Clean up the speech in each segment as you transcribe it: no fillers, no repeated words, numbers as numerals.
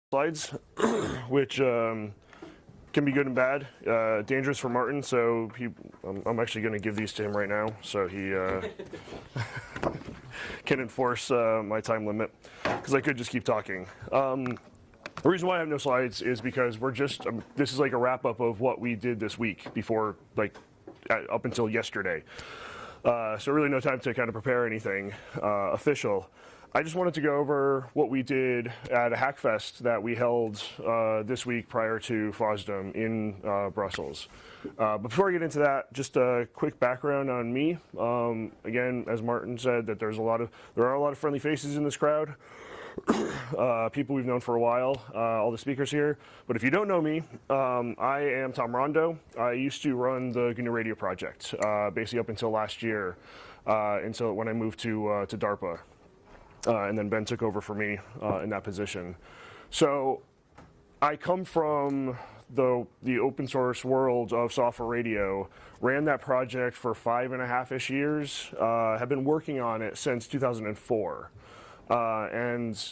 slides, which can be good and bad. Dangerous for Martin, so I'm actually going to give these to him right now, so he can enforce my time limit, because I could just keep talking. The reason why I have no slides is because we're just, this is like a wrap up of what we did this week before, like, up until yesterday. So really no time to kind of prepare anything official. I just wanted to go over what we did at a Hackfest that we held this week prior to FOSDEM in Brussels. But before I get into that, just a quick background on me. Again, as Martin said, that there are a lot of friendly faces in this crowd. People we've known for a while, all the speakers here. But if you don't know me, I am Tom Rondo. I used to run the GNU Radio project, basically up until last year, until when I moved to DARPA. And then Ben took over for me in that position. So I come from the open source world of software radio, ran that project for 5.5-ish years, have been working on it since 2004. And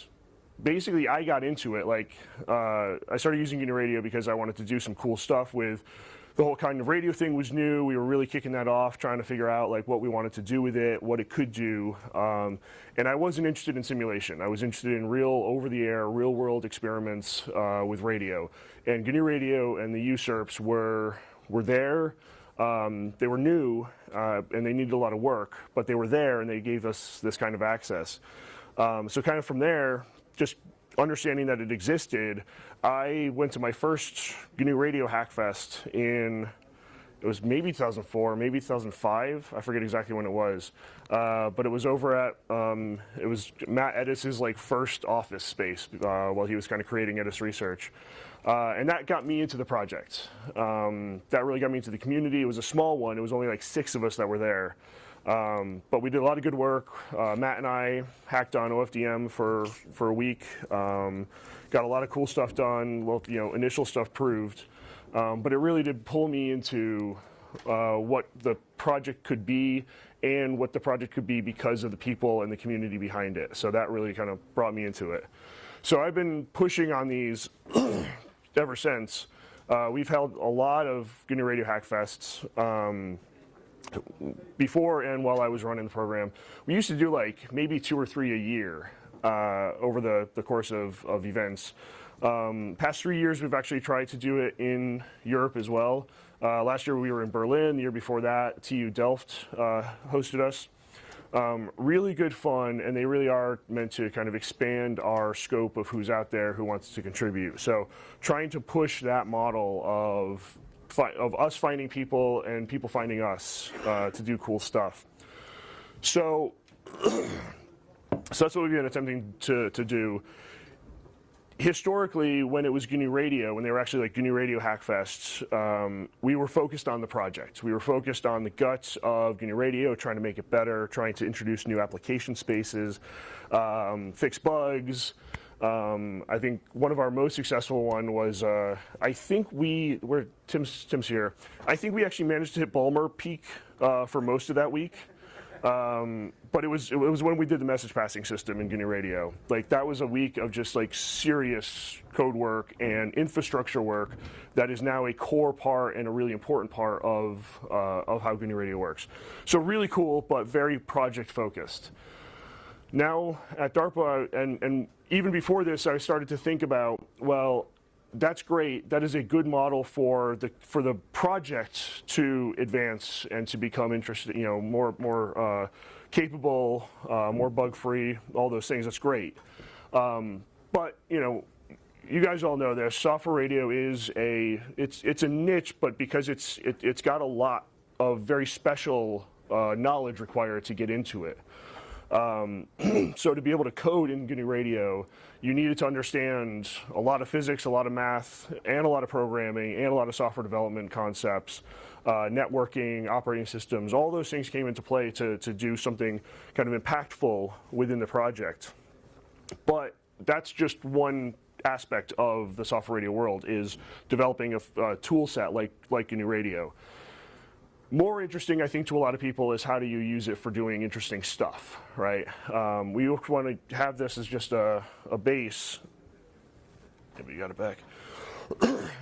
basically I got into it, like, I started using GNU Radio because I wanted to do some cool stuff with the whole kind of radio thing was new. We were really kicking that off, trying to figure out like what we wanted to do with it, what it could do. And I wasn't interested in simulation. I was interested in real over-the-air, real-world experiments with radio. And GNU Radio and the USERPs were there. They were new, and they needed a lot of work, but they were there, and they gave us this kind of access. So kind of from there, just understanding that it existed, I went to my first GNU Radio Hackfest in, it was maybe 2004, maybe 2005, I forget exactly when it was, but it was over at, it was Matt Edis's like first office space while he was kind of creating Edis Research. And that got me into the project. That really got me into the community. It was a small one, it was only like 6 of us that were there. But we did a lot of good work. Matt and I hacked on OFDM for a week. Got a lot of cool stuff done. Well, you know, initial stuff proved. But it really did pull me into what the project could be and what the project could be because of the people and the community behind it. So that really kind of brought me into it. So I've been pushing on these ever since. We've held a lot of GNU Radio Hackfests. Before and while I was running the program, we used to do like maybe 2 or 3 a year over the course of events. Past 3 years, we've actually tried to do it in Europe as well. Last year we were in Berlin. The year before that, TU Delft hosted us. Really good fun, and they really are meant to kind of expand our scope of who's out there who wants to contribute. So trying to push that model of us finding people and people finding us to do cool stuff. So that's what we've been attempting to do. Historically, when it was GNU Radio, when they were actually like GNU Radio Hackfests, we were focused on the project. We were focused on the guts of GNU Radio, trying to make it better, trying to introduce new application spaces, fix bugs. I think one of our most successful one was, I think Tim's here. I think we actually managed to hit Balmer peak for most of that week. But it was when we did the message passing system in GNU Radio. Like that was a week of just like serious code work and infrastructure work that is now a core part and a really important part of how GNU Radio works. So really cool, but very project focused. Now at DARPA, and even before this, I started to think about, well, that's great. That is a good model for the project to advance and to become interested, you know, more capable, more bug-free, all those things. That's great. But you know, you guys all know this. Software radio is it's a niche, but because it's got a lot of very special knowledge required to get into it. So to be able to code in GNU Radio, you needed to understand a lot of physics, a lot of math, and a lot of programming, and a lot of software development concepts, networking, operating systems. All those things came into play to do something kind of impactful within the project. But that's just one aspect of the software radio world, is developing a tool set like GNU Radio. More interesting, I think, to a lot of people is how do you use it for doing interesting stuff, right? We want to have this as just a base but you got it back.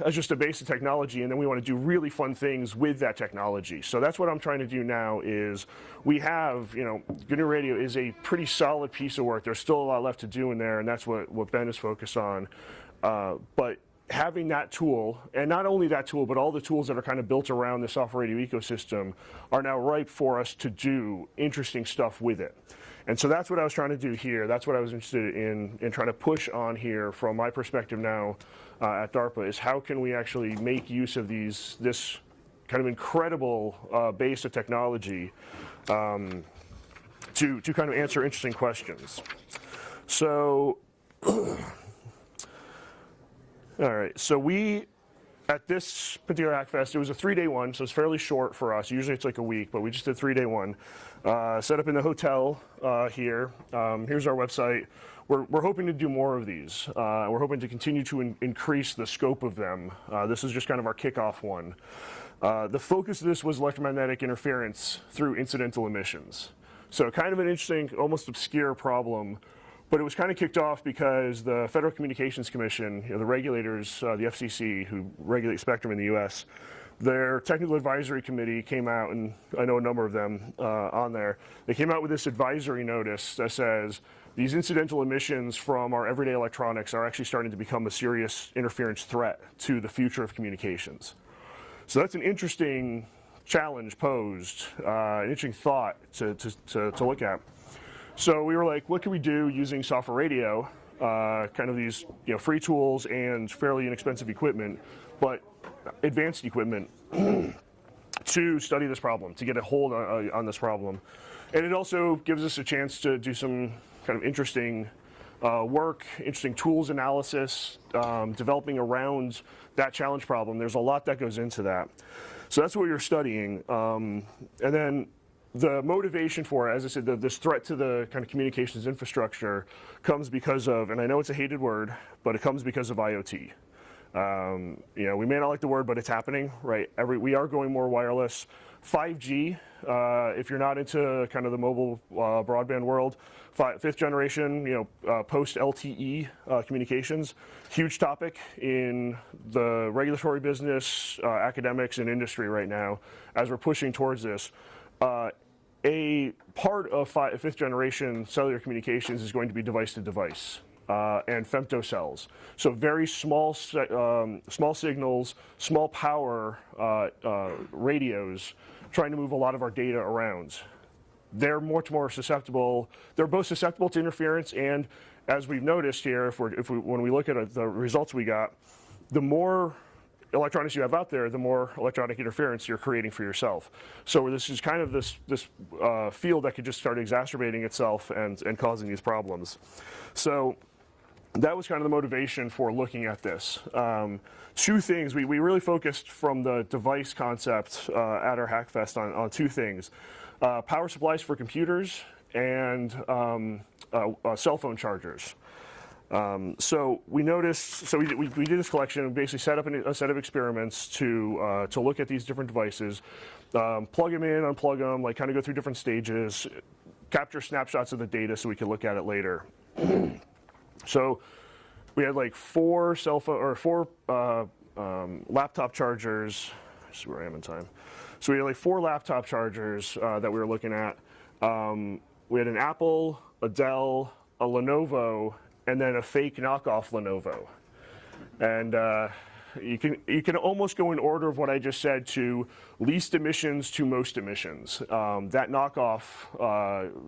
As just a basic technology, and then we want to do really fun things with that technology. So that's what I'm trying to do now is we have, GNU Radio is a pretty solid piece of work. There's still a lot left to do in there, and that's what Ben is focused on. But having that tool, and not only that tool, but all the tools that are kind of built around the software radio ecosystem are now ripe for us to do interesting stuff with it. And so that's what I was trying to do here. That's what I was interested in trying to push on here from my perspective now at DARPA, is how can we actually make use of this kind of incredible base of technology to kind of answer interesting questions. So, all right, so we, at this particular Hackfest, it was a 3-day one, so it's fairly short for us. Usually it's like a week, but we just did a 3-day one. Set up in the hotel here. Here's our website. We're hoping to do more of these. We're hoping to continue to increase the scope of them. This is just kind of our kickoff one. The focus of this was electromagnetic interference through incidental emissions. So kind of an interesting, almost obscure problem, but it was kind of kicked off because the Federal Communications Commission, the regulators, the FCC, who regulate spectrum in the US, their technical advisory committee came out, and I know a number of them on there, they came out with this advisory notice that says these incidental emissions from our everyday electronics are actually starting to become a serious interference threat to the future of communications. So that's an interesting challenge posed, an interesting thought to look at. So we were like, what can we do using software radio, kind of these free tools and fairly inexpensive equipment, but advanced equipment to study this problem, to get a hold on this problem. And it also gives us a chance to do some kind of interesting work, interesting tools analysis, developing around that challenge problem. There's a lot that goes into that. So that's what you're studying. And then the motivation for it, as I said, this threat to the kind of communications infrastructure comes because of, and I know it's a hated word, but it comes because of IoT. We may not like the word, but it's happening, right? We are going more wireless. 5G, if you're not into kind of the mobile broadband world, fifth generation, post LTE communications, huge topic in the regulatory business, academics, and industry right now as we're pushing towards this. A part of fifth generation cellular communications is going to be device to device. And femtocells. So very small signals, small power radios trying to move a lot of our data around. They're much more susceptible. They're both susceptible to interference, and as we've noticed here, when we look at the results we got, the more electronics you have out there, the more electronic interference you're creating for yourself. So this is kind of this field that could just start exacerbating itself and causing these problems. So that was kind of the motivation for looking at this. Two things, we really focused from the device concept at our Hackfest on two things. Power supplies for computers and cell phone chargers. So we noticed, so we did this collection and basically set up a set of experiments to look at these different devices, plug them in, unplug them, like kind of go through different stages, capture snapshots of the data so we could look at it later. So we had like four laptop chargers. Let's see where I am in time. So we had like 4 laptop chargers that we were looking at. We had an Apple, a Dell, a Lenovo, and then a fake knockoff Lenovo. And you can almost go in order of what I just said to least emissions to most emissions. That knockoff,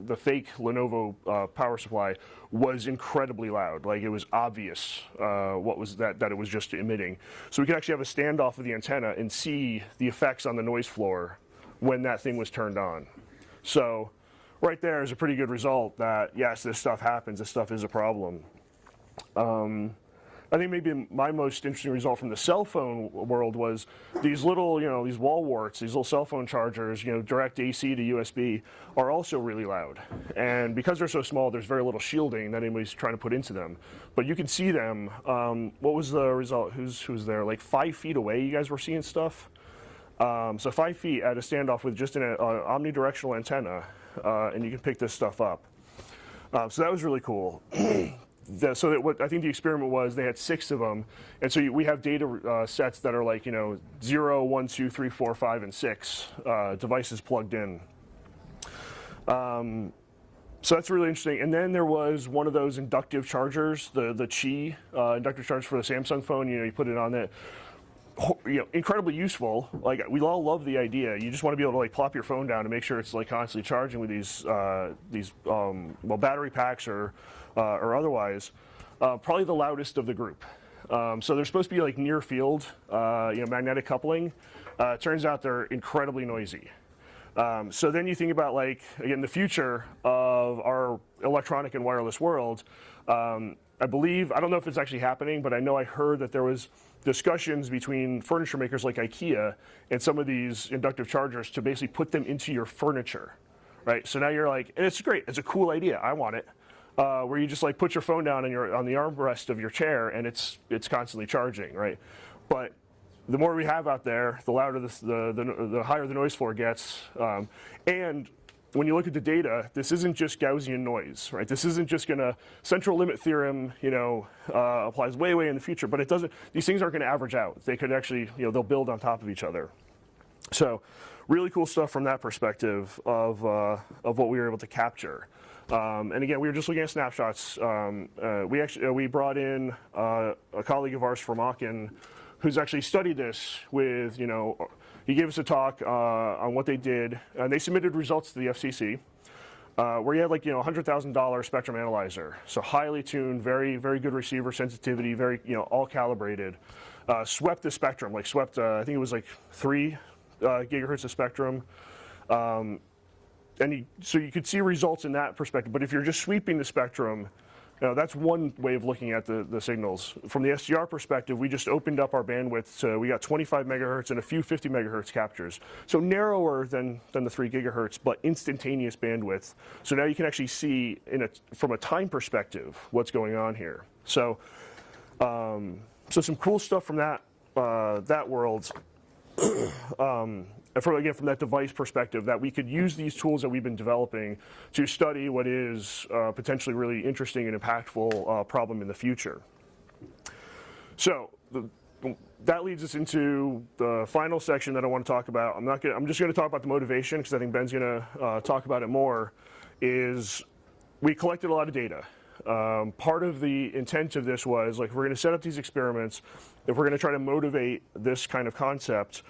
the fake Lenovo power supply, was incredibly loud. Like, it was obvious what was that it was just emitting. So we could actually have a standoff of the antenna and see the effects on the noise floor when that thing was turned on. So right there is a pretty good result that, yes, this stuff happens, this stuff is a problem. I think maybe my most interesting result from the cell phone world was these little, these wall warts, these little cell phone chargers, direct AC to USB, are also really loud. And because they're so small, there's very little shielding that anybody's trying to put into them. But you can see them. What was the result? Who's there? Like 5 feet away, you guys were seeing stuff? So 5 feet at a standoff with just an omnidirectional antenna, and you can pick this stuff up. So that was really cool. so that what I think the experiment was, they had 6 of them, and so we have data sets that are like 0, 1, 2, 3, 4, 5, and 6 devices plugged in. So that's really interesting. And then there was one of those inductive chargers, the Qi inductive charger for the Samsung phone. You put it on that. Incredibly useful. Like, we all love the idea. You just want to be able to like plop your phone down to make sure it's like constantly charging with these battery packs or otherwise. Probably the loudest of the group. So they're supposed to be like near field, magnetic coupling. Turns out they're incredibly noisy. So then you think about, like, again, the future of our electronic and wireless world. I believe, I don't know if it's actually happening, but I know I heard that there was discussions between furniture makers like IKEA and some of these inductive chargers to basically put them into your furniture, right? So now you're like, and it's great, it's a cool idea, I want it, where you just like put your phone down on the armrest of your chair and it's constantly charging, right? But the more we have out there, the louder the higher the noise floor gets, and when you look at the data, this isn't just Gaussian noise, right? This isn't just going to, central limit theorem, applies way in the future, but it doesn't, these things aren't going to average out. They could actually, they'll build on top of each other. So really cool stuff from that perspective of what we were able to capture. And again, we were just looking at snapshots. We brought in a colleague of ours from Aachen who's actually studied this with, he gave us a talk on what they did, and they submitted results to the FCC, where you had like $100,000 spectrum analyzer, so highly tuned, very good receiver sensitivity, very all calibrated, swept the spectrum, I think it was like 3 gigahertz of spectrum, so you could see results in that perspective. But if you're just sweeping the spectrum, that's one way of looking at the signals. From the SDR perspective, we just opened up our bandwidth, so we got 25 megahertz and a few 50 megahertz captures. So narrower than the 3 gigahertz, but instantaneous bandwidth. So now you can actually see from a time perspective what's going on here. So, so some cool stuff from that world. And from that device perspective, that we could use these tools that we've been developing to study what is potentially really interesting and impactful problem in the future. So that leads us into the final section that I want to talk about. I'm just going to talk about the motivation, because I think Ben's going to talk about it more. Is we collected a lot of data. Part of the intent of this was, like, if we're going to set up these experiments, if we're going to try to motivate this kind of concept,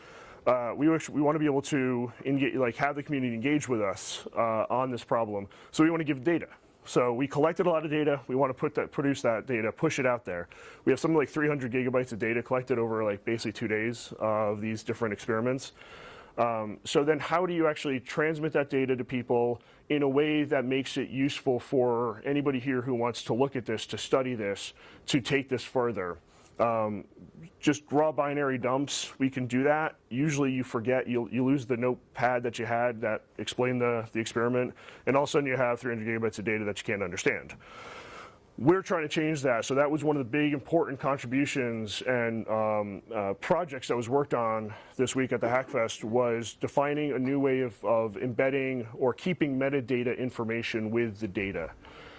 we want to be able to engage, have the community engage with us on this problem. So we want to give data. So we collected a lot of data. We want to produce that data, push it out there. We have something like 300 gigabytes of data collected over basically 2 days of these different experiments. So then how do you actually transmit that data to people in a way that makes it useful for anybody here who wants to look at this, to study this, to take this further? Just raw binary dumps, we can do that. Usually you forget, you lose the notepad that you had that explained the experiment, and all of a sudden you have 300 gigabytes of data that you can't understand. We're trying to change that, so that was one of the big important contributions and projects that was worked on this week at the Hackfest, was defining a new way of embedding or keeping metadata information with the data.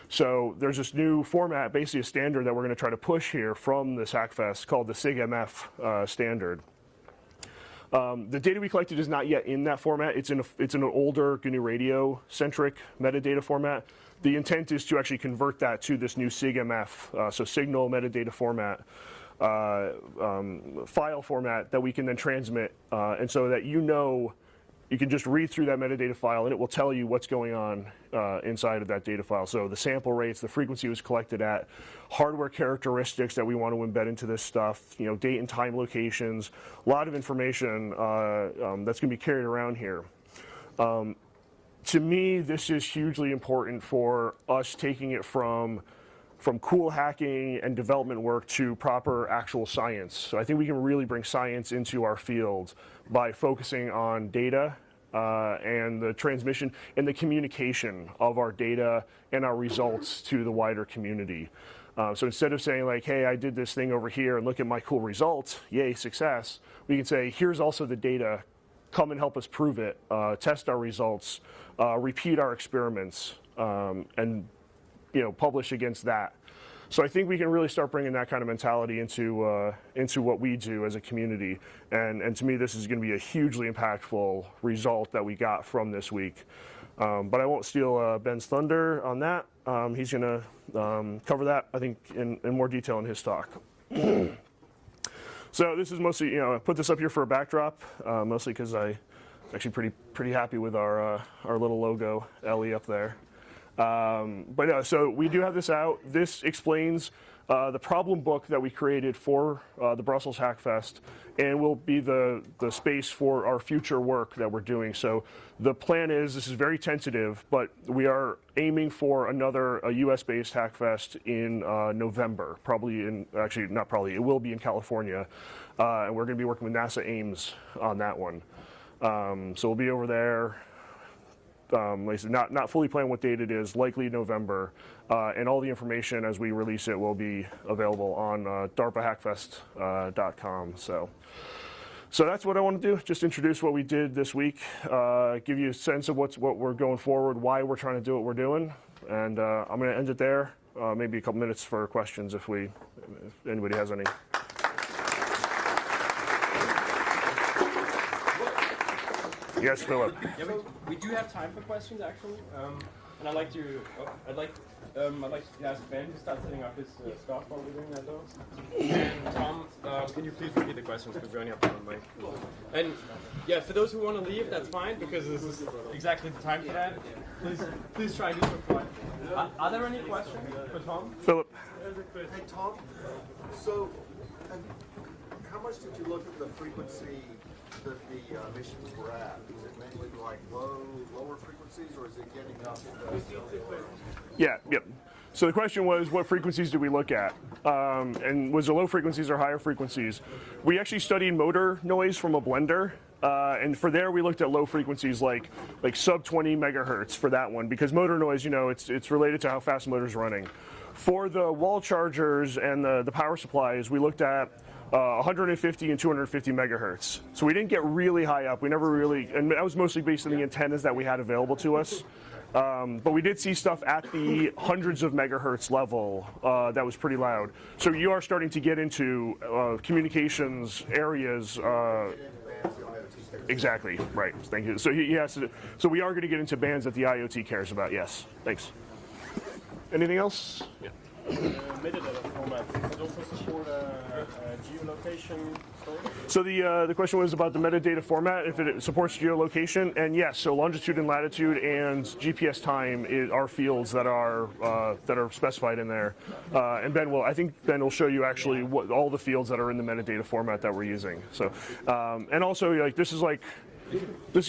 So there's this new format, basically a standard that we're going to try to push here from this Hackfest, called the SIG-MF standard. The data we collected is not yet in that format. It's in an older GNU radio-centric metadata format. The intent is to actually convert that to this new SIG-MF, so signal metadata format, file format that we can then transmit, and so that you can just read through that metadata file and it will tell you what's going on inside of that data file. So the sample rates, the frequency it was collected at, hardware characteristics that we want to embed into this stuff, date and time locations, a lot of information that's going to be carried around here. To me, this is hugely important for us taking it from cool hacking and development work to proper actual science. So I think we can really bring science into our field by focusing on data and the transmission and the communication of our data and our results to the wider community. So instead of saying like, hey, I did this thing over here and look at my cool results, yay, success, we can say, here's also the data, come and help us prove it, test our results, repeat our experiments, and publish against that. So I think we can really start bringing that kind of mentality into what we do as a community. And to me, this is going to be a hugely impactful result that we got from this week. But I won't steal Ben's thunder on that. He's going to cover that, I think, in more detail in his talk. So this is mostly, I put this up here for a backdrop, mostly because I'm actually pretty happy with our little logo, Ellie, up there. But yeah, so we do have this out. This explains the problem book that we created for the Brussels Hackfest, and will be the space for our future work that we're doing. So the plan is, this is very tentative, but we are aiming for a US-based Hackfest in November, actually not probably, it will be in California, and we're going to be working with NASA Ames on that one. So we'll be over there. Like I said, not fully planned what date it is, likely November, and all the information as we release it will be available on DARPAHackfest.com. So that's what I want to do, just introduce what we did this week, give you a sense of what we're going forward, why we're trying to do what we're doing, and I'm going to end it there, maybe a couple minutes for questions if anybody has any. Yes, Philip. Yeah, we do have time for questions actually, and I'd like to ask Ben to start setting up his stuff while we're doing that though. And Tom, can you please repeat the questions because we only have one mic. And yeah, for those who want to leave, that's fine because this is exactly the time for that. Please try and do so quiet. Are there any questions for Tom? Philip. Hey Tom, so how much did you look at the frequency that the emissions were at? Is it mainly like lower frequencies, or is it getting up into Yeah, yep. So the question was, what frequencies did we look at? And was it low frequencies or higher frequencies? We actually studied motor noise from a blender, and for there we looked at low frequencies like sub 20 megahertz for that one, because motor noise, it's related to how fast the motor's running. For the wall chargers and the power supplies, we looked at 150 and 250 megahertz. So we didn't get really high up. We never really, and that was mostly based on the antennas that we had available to us. But we did see stuff at the hundreds of megahertz level that was pretty loud. So you are starting to get into communications areas. Exactly, right. Thank you. So yes, so we are going to get into bands that the IoT cares about. Yes, thanks. Anything else? Yeah. Metadata format. It also support geolocation storage? So the question was about the metadata format, if it supports geolocation, and yes, so longitude and latitude and GPS time are fields that are specified in there. And I think Ben will show you actually what all the fields that are in the metadata format that we're using. So, and also this is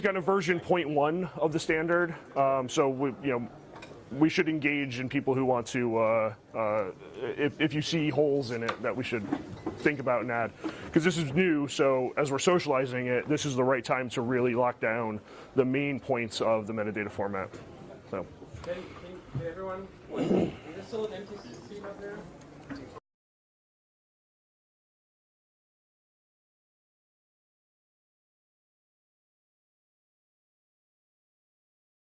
kind of version 0.1 of the standard. So we should engage in people who want to, if you see holes in it that we should think about and add. Because this is new, so as we're socializing it, this is the right time to really lock down the main points of the metadata format. So. Can everyone, is there still an empty seat up there?